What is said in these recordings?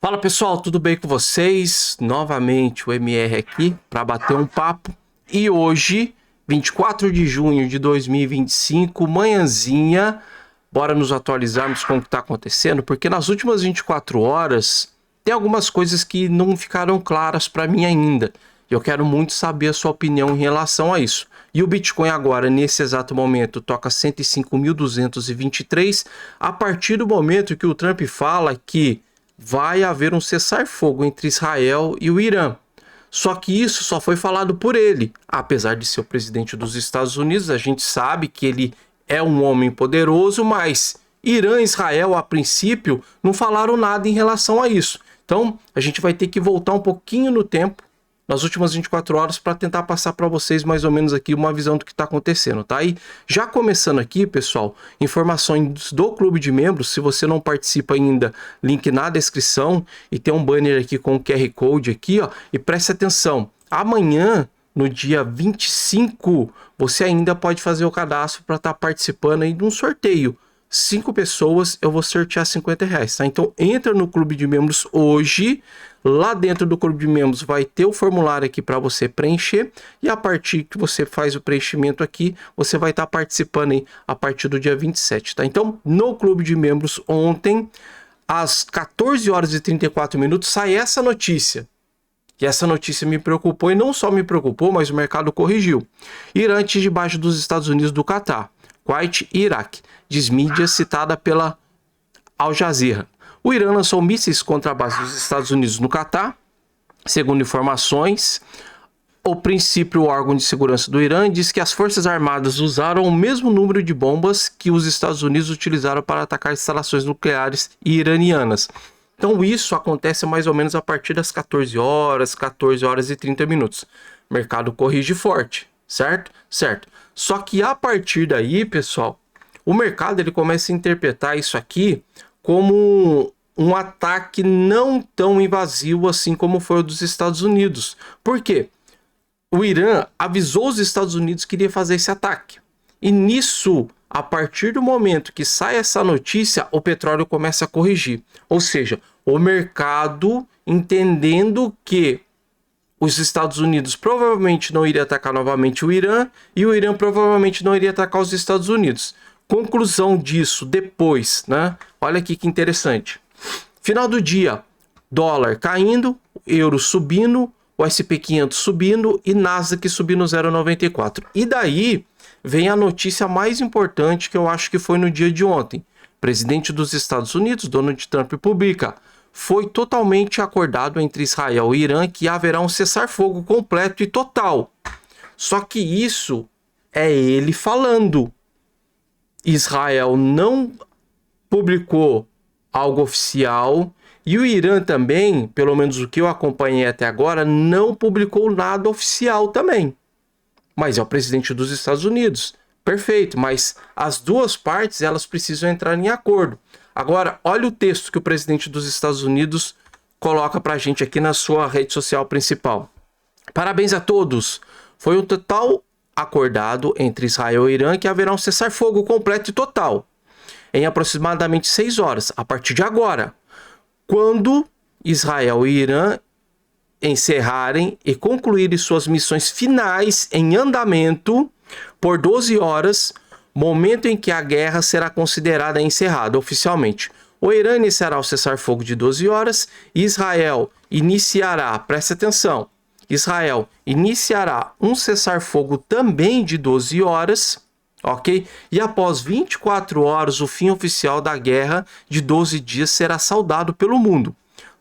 Fala pessoal, tudo bem com vocês? Novamente o MR aqui para bater um papo. E hoje, 24 de junho de 2025, manhãzinha, bora nos atualizarmos com o que está acontecendo, porque nas últimas 24 horas tem algumas coisas que não ficaram claras para mim ainda. Eu quero muito saber a sua opinião em relação a isso. E o Bitcoin agora, nesse exato momento, toca 105.223, a partir do momento que o Trump fala que vai haver um cessar-fogo entre Israel e o Irã. Só que isso só foi falado por ele. Apesar de ser o presidente dos Estados Unidos, a gente sabe que ele é um homem poderoso, mas Irã e Israel, a princípio, não falaram nada em relação a isso. Então, a gente vai ter que voltar um pouquinho no tempo, nas últimas 24 horas, para tentar passar para vocês mais ou menos aqui uma visão do que está acontecendo, tá? E já começando aqui, pessoal, informações do clube de membros. Se você não participa ainda, link na descrição, e tem um banner aqui com o QR Code aqui, ó, e preste atenção, amanhã, no dia 25, você ainda pode fazer o cadastro para estar participando aí de um sorteio. 5 pessoas, eu vou sortear R$50, tá? Então entra no clube de membros hoje. Lá dentro do clube de membros vai ter o formulário aqui para você preencher, e a partir que você faz o preenchimento aqui, você vai estar participando aí a partir do dia 27, tá? Então, no clube de membros ontem, às 14 horas e 34 minutos, sai essa notícia. E essa notícia me preocupou, e não só me preocupou, mas o mercado corrigiu. Irã debaixo dos Estados Unidos do Catar. Kuwait e Iraque, diz mídia citada pela Al Jazeera. O Irã lançou mísseis contra a base dos Estados Unidos no Catar. Segundo informações, o órgão de segurança do Irã diz que as forças armadas usaram o mesmo número de bombas que os Estados Unidos utilizaram para atacar instalações nucleares iranianas. Então isso acontece mais ou menos a partir das 14 horas e 30 minutos. O mercado corrige forte, certo? Certo. Só que a partir daí, pessoal, o mercado ele começa a interpretar isso aqui como um ataque não tão invasivo assim como foi o dos Estados Unidos. Por quê? O Irã avisou os Estados Unidos que iria fazer esse ataque. E nisso, a partir do momento que sai essa notícia, o petróleo começa a corrigir. Ou seja, o mercado entendendo que os Estados Unidos provavelmente não iria atacar novamente o Irã, e o Irã provavelmente não iria atacar os Estados Unidos. Conclusão disso depois, né? Olha aqui que interessante. Final do dia, dólar caindo, euro subindo, o SP 500 subindo e Nasdaq subindo 0,94. E daí vem a notícia mais importante, que eu acho que foi no dia de ontem. Presidente dos Estados Unidos, Donald Trump, publica: foi totalmente acordado entre Israel e Irã que haverá um cessar-fogo completo e total. Só que isso é ele falando. Israel não publicou algo oficial, e o Irã também, pelo menos o que eu acompanhei até agora, não publicou nada oficial também. Mas é o presidente dos Estados Unidos. Perfeito, mas as duas partes elas precisam entrar em acordo. Agora, olha o texto que o presidente dos Estados Unidos coloca pra gente aqui na sua rede social principal. Parabéns a todos. Foi um total acordado entre Israel e Irã que haverá um cessar-fogo completo e total em aproximadamente 6 horas, a partir de agora, quando Israel e Irã encerrarem e concluírem suas missões finais em andamento por 12 horas, momento em que a guerra será considerada encerrada oficialmente. O Irã iniciará o cessar-fogo de 12 horas e Israel iniciará, preste atenção, Israel iniciará um cessar-fogo também de 12 horas, ok? E após 24 horas, o fim oficial da guerra de 12 dias será saudado pelo mundo.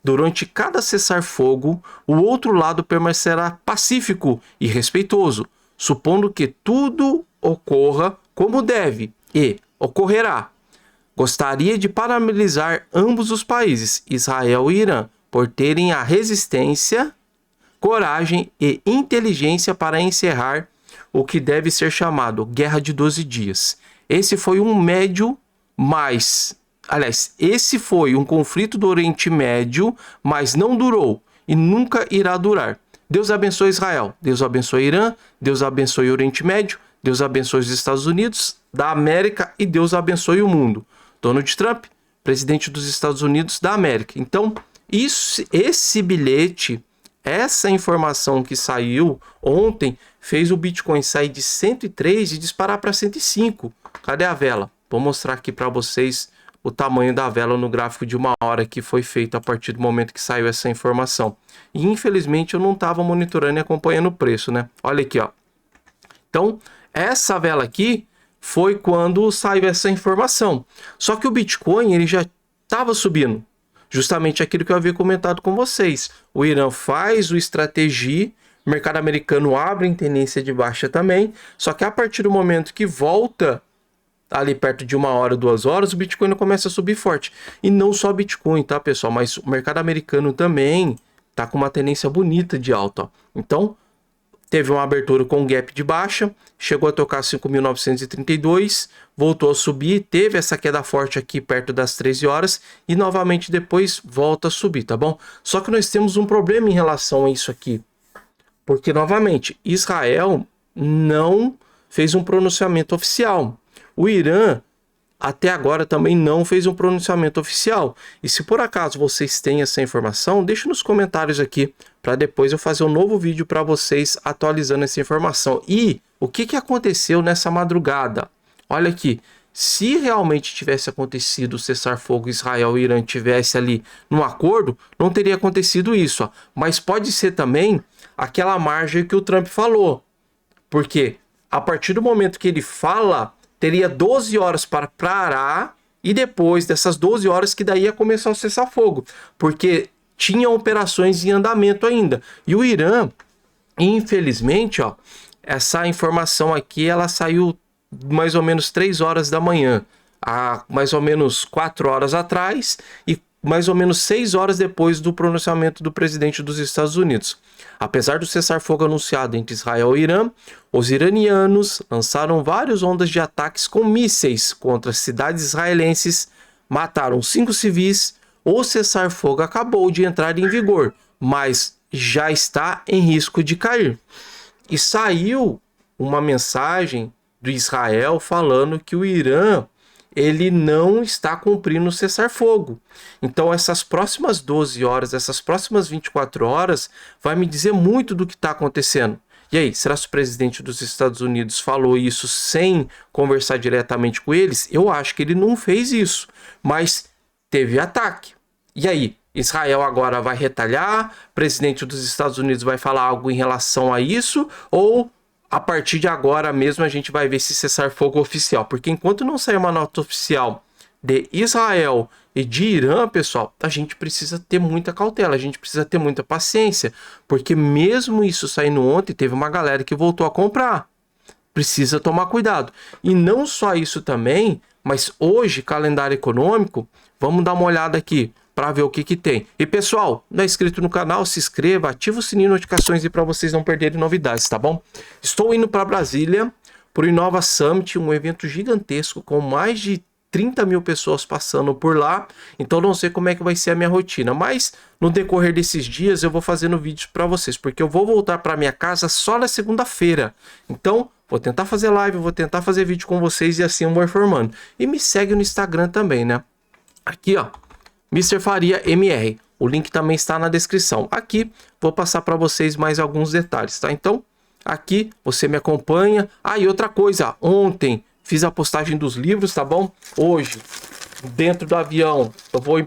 Durante cada cessar-fogo, o outro lado permanecerá pacífico e respeitoso, supondo que tudo ocorra como deve e ocorrerá. Gostaria de parabenizar ambos os países, Israel e Irã, por terem a resistência, coragem e inteligência para encerrar o que deve ser chamado Guerra de 12 Dias. Esse foi um conflito do Oriente Médio, mas não durou e nunca irá durar. Deus abençoe Israel, Deus abençoe Irã, Deus abençoe o Oriente Médio, Deus abençoe os Estados Unidos da América e Deus abençoe o mundo. Donald Trump, presidente dos Estados Unidos da América. Então, Esse bilhete, essa informação que saiu ontem, fez o Bitcoin sair de 103 e disparar para 105. Cadê a vela? Vou mostrar aqui para vocês o tamanho da vela no gráfico de 1 hora que foi feito a partir do momento que saiu essa informação. E infelizmente eu não estava monitorando e acompanhando o preço, né? Olha aqui, ó. Então, essa vela aqui foi quando saiu essa informação. Só que o Bitcoin, ele já estava subindo. Justamente aquilo que eu havia comentado com vocês. O Irã faz o estratégia, o mercado americano abre em tendência de baixa também. Só que a partir do momento que volta ali perto de 1 hora, 2 horas, o Bitcoin começa a subir forte. E não só Bitcoin, tá, pessoal? Mas o mercado americano também tá com uma tendência bonita de alta, ó. Então, teve uma abertura com gap de baixa, chegou a tocar 5.932, voltou a subir, teve essa queda forte aqui perto das 13 horas e novamente depois volta a subir, tá bom? Só que nós temos um problema em relação a isso aqui, porque novamente, Israel não fez um pronunciamento oficial. O Irã, até agora, também não fez um pronunciamento oficial. E se por acaso vocês têm essa informação, deixe nos comentários aqui, para depois eu fazer um novo vídeo para vocês atualizando essa informação. E o que aconteceu nessa madrugada? Olha aqui, se realmente tivesse acontecido o cessar-fogo, Israel e Irã tivesse ali num acordo, não teria acontecido isso, ó. Mas pode ser também aquela margem que o Trump falou. Porque a partir do momento que ele fala, teria 12 horas para parar e depois dessas 12 horas que daí ia começar o cessar-fogo, porque tinha operações em andamento ainda. E o Irã, infelizmente, ó, essa informação aqui, ela saiu mais ou menos 3 horas da manhã, há mais ou menos 4 horas atrás e mais ou menos 6 horas depois do pronunciamento do presidente dos Estados Unidos. Apesar do cessar-fogo anunciado entre Israel e Irã, os iranianos lançaram várias ondas de ataques com mísseis contra cidades israelenses, mataram 5 civis. O cessar-fogo acabou de entrar em vigor, mas já está em risco de cair. E saiu uma mensagem do Israel falando que o Irã, ele não está cumprindo o cessar-fogo. Então essas próximas 12 horas, essas próximas 24 horas, vai me dizer muito do que está acontecendo. E aí, será que o presidente dos Estados Unidos falou isso sem conversar diretamente com eles? Eu acho que ele não fez isso, mas teve ataque. E aí, Israel agora vai retalhar? O presidente dos Estados Unidos vai falar algo em relação a isso? Ou a partir de agora mesmo a gente vai ver esse cessar-fogo oficial? Porque enquanto não sair uma nota oficial de Israel e de Irã, pessoal, a gente precisa ter muita cautela, a gente precisa ter muita paciência, porque mesmo isso saindo ontem, teve uma galera que voltou a comprar. Precisa tomar cuidado. E não só isso também, mas hoje, calendário econômico, vamos dar uma olhada aqui para ver o que tem. E pessoal, não é inscrito no canal, se inscreva, ativa o sininho de notificações e para vocês não perderem novidades, tá bom? Estou indo para Brasília para o Inova Summit, um evento gigantesco com mais de 30 mil pessoas passando por lá, então não sei como é que vai ser a minha rotina, mas no decorrer desses dias eu vou fazendo vídeos para vocês, porque eu vou voltar para minha casa só na segunda-feira, então vou tentar fazer live, vou tentar fazer vídeo com vocês e assim eu vou informando. E me segue no Instagram também, né? Aqui, ó, Mr. Faria MR, o link também está na descrição. Aqui vou passar para vocês mais alguns detalhes, tá? Então, aqui você me acompanha. Ah, e outra coisa, ontem fiz a postagem dos livros, tá bom? Hoje, dentro do avião, eu vou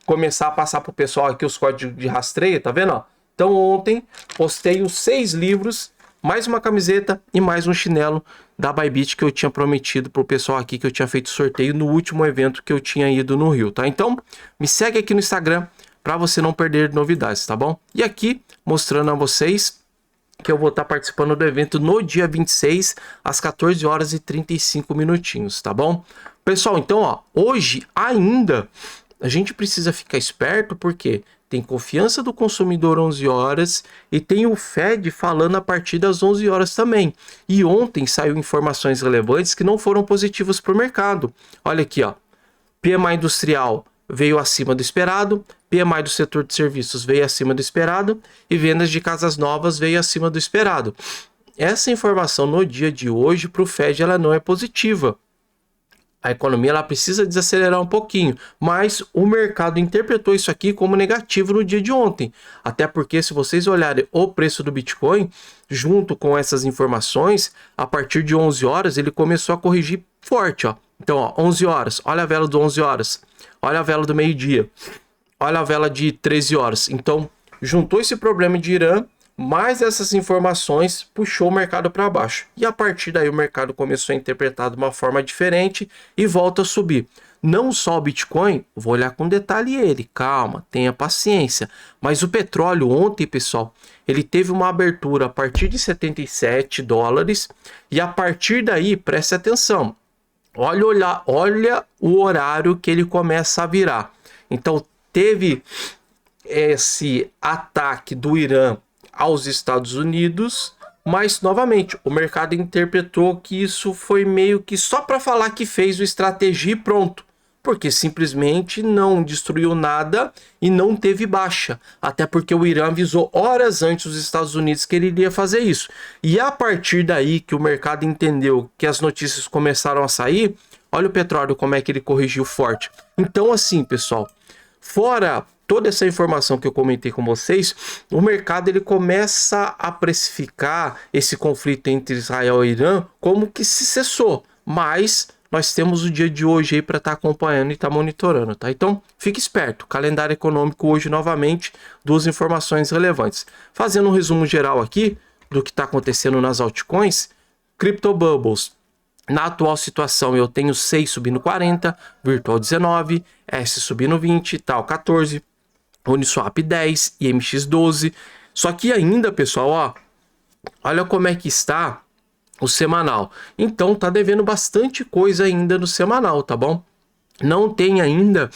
começar a passar pro pessoal aqui os códigos de rastreio, tá vendo? Ó? Então, ontem postei os 6 livros, mais uma camiseta e mais um chinelo da Bybit que eu tinha prometido pro pessoal aqui, que eu tinha feito sorteio no último evento que eu tinha ido no Rio, tá? Então, me segue aqui no Instagram para você não perder novidades, tá bom? E aqui, mostrando a vocês que eu vou estar participando do evento no dia 26, às 14 horas e 35 minutinhos, tá bom? Pessoal, então, ó, hoje ainda a gente precisa ficar esperto, porque tem confiança do consumidor 11 horas e tem o Fed falando a partir das 11 horas também. E ontem saiu informações relevantes que não foram positivas para o mercado. Olha aqui, ó, PMI industrial veio acima do esperado, PMI do setor de serviços veio acima do esperado e vendas de casas novas veio acima do esperado. Essa informação no dia de hoje para o Fed ela não é positiva. A economia ela precisa desacelerar um pouquinho, mas o mercado interpretou isso aqui como negativo no dia de ontem. Até porque se vocês olharem o preço do Bitcoin, junto com essas informações, a partir de 11 horas ele começou a corrigir forte, ó. Então, ó, 11 horas, olha a vela do 11 horas, olha a vela do meio-dia, olha a vela de 13 horas. Então, juntou esse problema de Irã, mais essas informações puxou o mercado para baixo. E a partir daí o mercado começou a interpretar de uma forma diferente e volta a subir. Não só o Bitcoin, vou olhar com detalhe ele, calma, tenha paciência. Mas o petróleo ontem, pessoal, ele teve uma abertura a partir de 77 dólares e a partir daí, preste atenção, olha o horário que ele começa a virar. Então teve esse ataque do Irã aos Estados Unidos, mas novamente o mercado interpretou que isso foi meio que só para falar que fez o estratégia e pronto, porque simplesmente não destruiu nada e não teve baixa, até porque o Irã avisou horas antes os Estados Unidos que ele iria fazer isso. E a partir daí que o mercado entendeu que as notícias começaram a sair, olha o petróleo como é que ele corrigiu forte. Então assim, pessoal, fora toda essa informação que eu comentei com vocês, o mercado ele começa a precificar esse conflito entre Israel e Irã como que se cessou, mas nós temos o dia de hoje aí para estar acompanhando e estar monitorando, tá? Então, fique esperto, calendário econômico hoje novamente, duas informações relevantes. Fazendo um resumo geral aqui do que está acontecendo nas altcoins, Crypto Bubbles. Na atual situação eu tenho 6 subindo 40, Virtual 19, S subindo 20, tal 14, Uniswap 10 e MX 12. Só que ainda, pessoal, ó, olha como é que está o semanal. Então tá devendo bastante coisa ainda no semanal, tá bom? Não tem ainda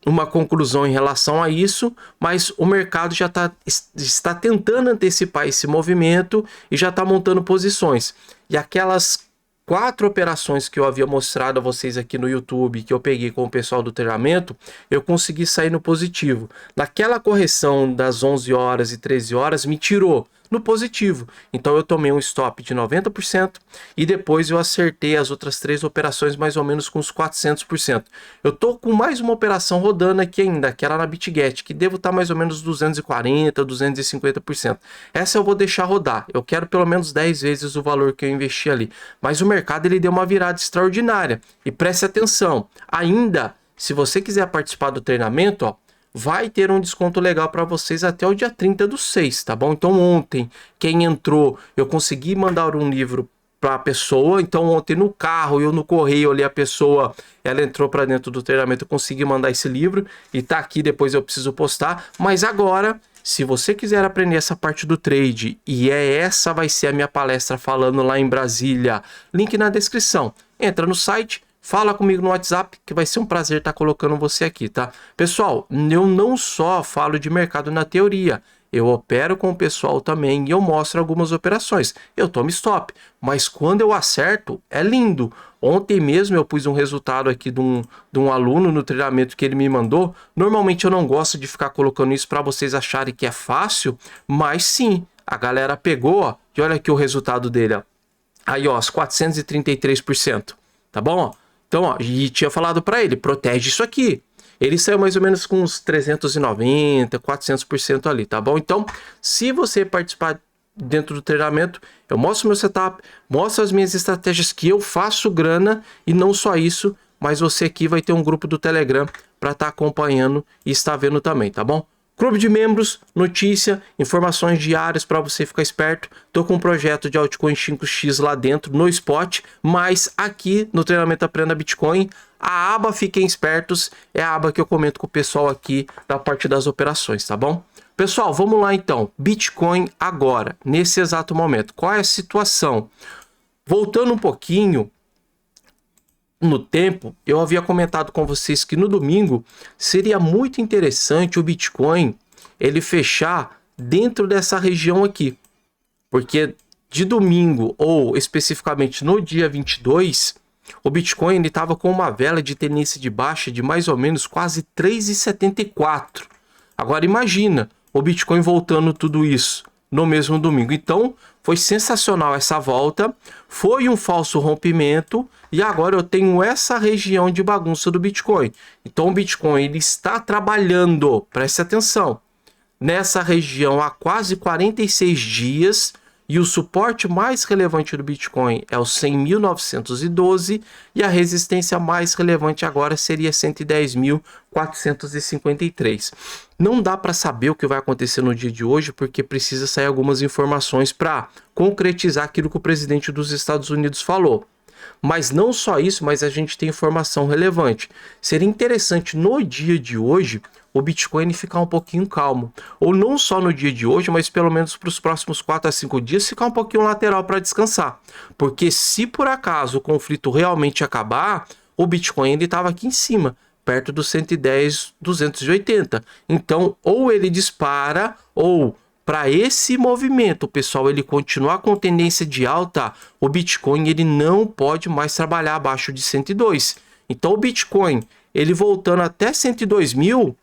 uma conclusão em relação a isso, mas o mercado já está tentando antecipar esse movimento e já está montando posições. E aquelas 4 operações que eu havia mostrado a vocês aqui no YouTube, que eu peguei com o pessoal do treinamento, eu consegui sair no positivo. Naquela correção das 11 horas e 13 horas, me tirou no positivo. Então eu tomei um stop de 90% e depois eu acertei as outras 3 operações mais ou menos com uns 400%. Eu tô com mais uma operação rodando aqui ainda, que era na BitGet, que devo estar mais ou menos 240, 250%. Essa eu vou deixar rodar. Eu quero pelo menos 10 vezes o valor que eu investi ali. Mas o mercado ele deu uma virada extraordinária. E preste atenção, ainda se você quiser participar do treinamento, ó, vai ter um desconto legal para vocês até o dia 30/6, tá bom? Então ontem, quem entrou, eu consegui mandar um livro para a pessoa. Então ontem no carro, eu no correio ali, a pessoa, ela entrou para dentro do treinamento, eu consegui mandar esse livro e tá aqui, depois eu preciso postar. Mas agora, se você quiser aprender essa parte do trade, e essa vai ser a minha palestra falando lá em Brasília, link na descrição. Entra no site, fala comigo no WhatsApp, que vai ser um prazer estar colocando você aqui, tá? Pessoal, eu não só falo de mercado na teoria, eu opero com o pessoal também e eu mostro algumas operações. Eu tomo stop, mas quando eu acerto, é lindo. Ontem mesmo eu pus um resultado aqui de um aluno no treinamento que ele me mandou. Normalmente eu não gosto de ficar colocando isso para vocês acharem que é fácil, mas sim, a galera pegou, ó, e olha aqui o resultado dele, ó. Aí, ó, os 433%, tá bom? Ó? Então, ó, e tinha falado para ele, protege isso aqui. Ele saiu mais ou menos com uns 390, 400% ali, tá bom? Então, se você participar dentro do treinamento, eu mostro meu setup, mostro as minhas estratégias que eu faço grana e não só isso, mas você aqui vai ter um grupo do Telegram para estar acompanhando e estar vendo também, tá bom? Clube de membros, notícia, informações diárias para você ficar esperto. Tô com um projeto de altcoin 5x lá dentro no Spot, mas aqui no treinamento Aprenda Bitcoin, a aba Fiquem Espertos é a aba que eu comento com o pessoal aqui da parte das operações, tá bom? Pessoal, vamos lá então. Bitcoin agora, nesse exato momento. Qual é a situação? Voltando um pouquinho no tempo, eu havia comentado com vocês que no domingo seria muito interessante o Bitcoin ele fechar dentro dessa região aqui, porque de domingo ou especificamente no dia 22, o Bitcoin ele estava com uma vela de tendência de baixa de mais ou menos quase 3,74. Agora imagina o Bitcoin voltando tudo isso no mesmo domingo. Então, foi sensacional essa volta, foi um falso rompimento e agora eu tenho essa região de bagunça do Bitcoin. Então, o Bitcoin ele está trabalhando, preste atenção, nessa região há quase 46 dias e o suporte mais relevante do Bitcoin é o 100.912 e a resistência mais relevante agora seria 110.453. Não dá para saber o que vai acontecer no dia de hoje porque precisa sair algumas informações para concretizar aquilo que o presidente dos Estados Unidos falou. Mas não só isso, mas a gente tem informação relevante. Seria interessante no dia de hoje o Bitcoin ficar um pouquinho calmo. Ou não só no dia de hoje, mas pelo menos para os próximos 4 a 5 dias ficar um pouquinho lateral para descansar. Porque se por acaso o conflito realmente acabar, o Bitcoin ele estava aqui em cima, perto dos 110.280. Então, ou ele dispara, ou para esse movimento, pessoal, ele continuar com tendência de alta, o Bitcoin ele não pode mais trabalhar abaixo de 102. Então, o Bitcoin, ele voltando até 102 mil,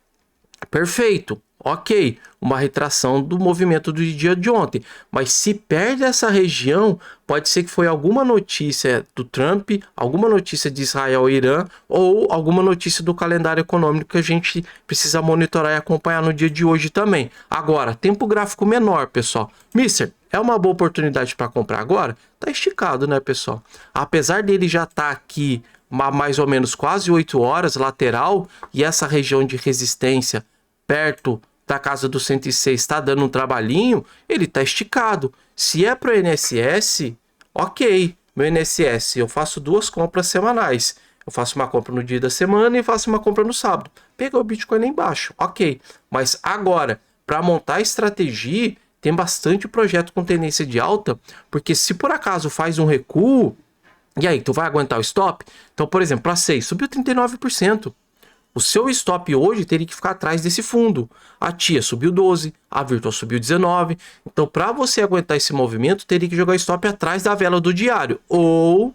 perfeito, ok, uma retração do movimento do dia de ontem, mas se perde essa região, pode ser que foi alguma notícia do Trump, alguma notícia de Israel e Irã, ou alguma notícia do calendário econômico que a gente precisa monitorar e acompanhar no dia de hoje também. Agora, tempo gráfico menor, pessoal. Mister, é uma boa oportunidade para comprar agora? Tá esticado, né, pessoal? Apesar dele já estar aqui mais ou menos quase 8 horas lateral e essa região de resistência perto da casa do 106 está dando um trabalhinho, ele está esticado. Se é para o INSS, ok, meu INSS, eu faço 2 compras semanais. Eu faço uma compra no dia da semana e faço uma compra no sábado. Pegou o Bitcoin lá embaixo, ok. Mas agora, para montar a estratégia, tem bastante projeto com tendência de alta, porque se por acaso faz um recuo, e aí, tu vai aguentar o stop? Então, por exemplo, para 6, subiu 39%. O seu stop hoje teria que ficar atrás desse fundo. A TIA subiu 12, a Virtual subiu 19. Então, para você aguentar esse movimento, teria que jogar stop atrás da vela do diário. Ou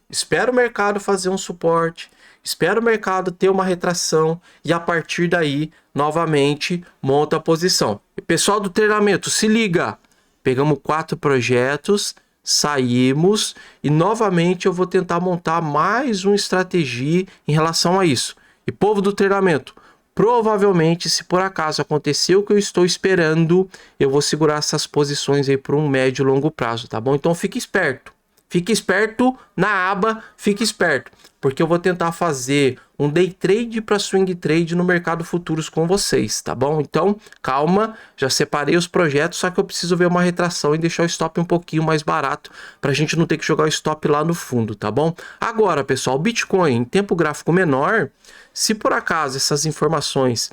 espera o mercado fazer um suporte, espera o mercado ter uma retração e a partir daí, novamente, monta a posição. E pessoal do treinamento, se liga! Pegamos 4 projetos, saímos e novamente eu vou tentar montar mais uma estratégia em relação a isso. E povo do treinamento, provavelmente se por acaso acontecer o que eu estou esperando, eu vou segurar essas posições aí por um médio e longo prazo, tá bom? Então fique esperto. Fique esperto na aba, fique esperto, porque eu vou tentar fazer um day trade para swing trade no mercado futuros com vocês, tá bom? Então, calma, já separei os projetos, só que eu preciso ver uma retração e deixar o stop um pouquinho mais barato para a gente não ter que jogar o stop lá no fundo, tá bom? Agora, pessoal, o Bitcoin em tempo gráfico menor, se por acaso essas informações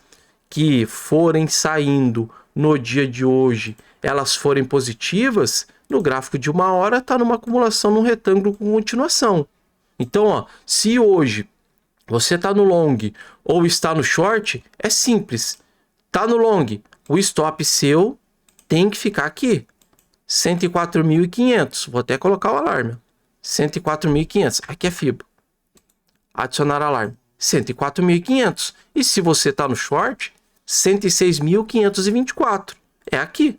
que forem saindo no dia de hoje, elas forem positivas, no gráfico de 1 hora está numa acumulação num retângulo com continuação. Então, ó, se hoje você está no long ou está no short, é simples. Tá no long, o stop seu tem que ficar aqui. 104.500. Vou até colocar o alarme. 104.500. Aqui é FIBA. Adicionar alarme. 104.500. E se você está no short, 106.524. É aqui.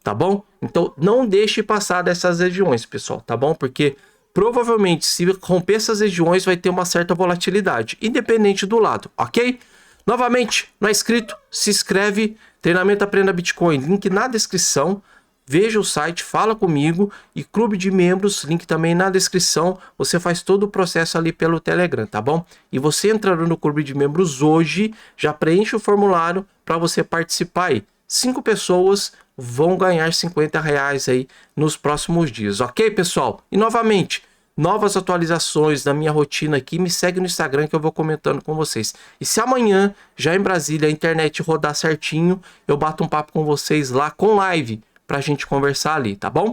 Tá bom? Então, não deixe passar dessas regiões, pessoal, tá bom? Porque provavelmente, se romper essas regiões, vai ter uma certa volatilidade, independente do lado, ok? Novamente, não é inscrito? Se inscreve, Treinamento Aprenda Bitcoin, link na descrição. Veja o site, fala comigo e clube de membros, link também na descrição. Você faz todo o processo ali pelo Telegram, tá bom? E você entrando no clube de membros hoje, já preenche o formulário para você participar aí. 5 pessoas vão ganhar R$50 aí nos próximos dias, ok, pessoal? E novamente, novas atualizações da minha rotina aqui, me segue no Instagram que eu vou comentando com vocês. E se amanhã, já em Brasília, a internet rodar certinho, eu bato um papo com vocês lá com live pra gente conversar ali, tá bom?